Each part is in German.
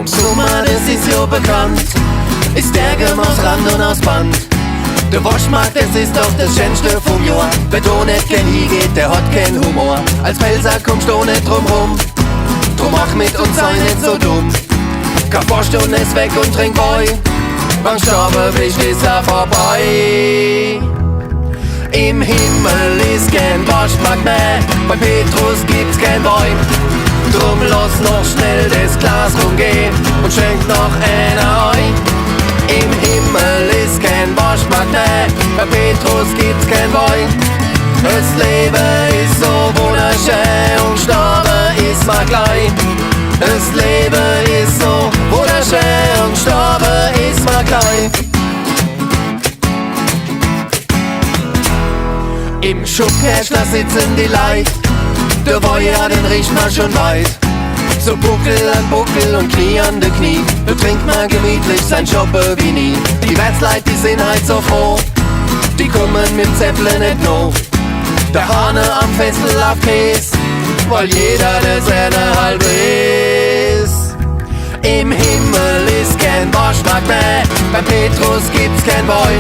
im Sommer, das ist ja bekannt, ist der aus Land und aus Band. Der Worschdmarkt, das ist doch das Schönste vom Jahr. Wer da nicht gern hingeht, der hat keinen Humor. Als Pfälzer kommst du nicht drum rum, drum mach mit uns sei nicht so dumm. Kein paar Stunden ist weg und trink Boy, beim Sterben bist ist er vorbei. Im Himmel ist kein Worschdmarkt mehr, bei Petrus gibt's kein Boy. Drum lass noch schnell das Glas rumgehen und schenk noch einer ein. Im Himmel ist kein Worschdmarkt mehr, bei Petrus gibt's kein Boy. Das Leben ist so wunderschön und sterben ist mal gleich. Das Leben ist so wunderschön und sterben ist mal gleich. Im Schubherrscher sitzen die Leid, der Woja, den riecht man schon weit. So Buckel an Buckel und Knie an de Knie, da trinkt man gemütlich sein Schoppe wie nie. Die Wirtsleit, die sind halt so froh, die kommen mit Zäpple nicht noch. Der Hahne am Fessel auf Käse, weil jeder der seine halbe ist. Im Himmel ist kein Worschdmarkt mehr, bei Petrus gibt's kein Boy.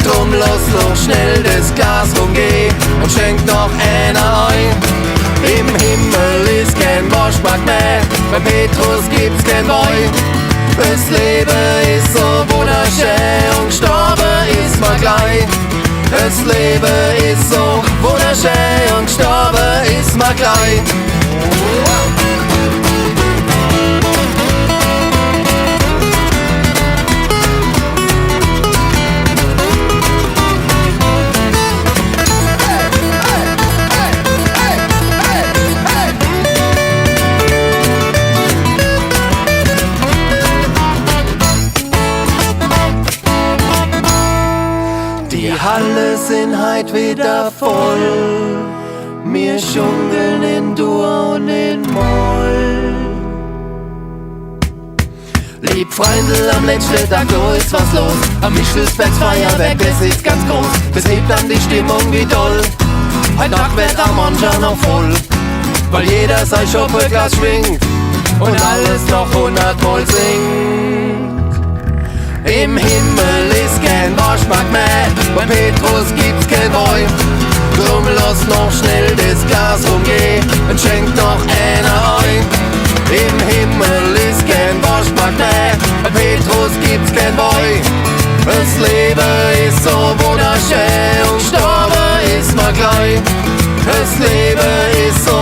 Drum lass noch schnell das Glas rumgehen und schenk noch einer ein. Im Himmel ist kein Worschdmarkt mehr, bei Petrus gibt's kein Boy. Das Leben ist so wunderschön und sterben ist mal gleich. Das Leben ist so wunderschön und sterben ist mal gleich. Die Halle sind heut wieder voll, wir schunkeln in Dur und in Moll. Lieb Freundl, am letzten Tag, da ist was los. Am Michelsbergs Feuerwerk, das ist ganz groß. Das hebt dann die Stimmung wie doll. Heute Nacht wird am Mancher noch voll, weil jeder sein Schoppelglas schwingt und alles noch 100-mal singt. Im Himmel ist kein Worschdmarkt mehr, bei Petrus gibt's kein Boy. Drum lass noch schnell das Glas rumgehen und schenk noch einer ein. Im Himmel ist kein Worschdmarkt mehr, bei Petrus gibt's kein Boy. Das Leben ist so wunderschön und sterben ist mal gleich. Das Leben ist so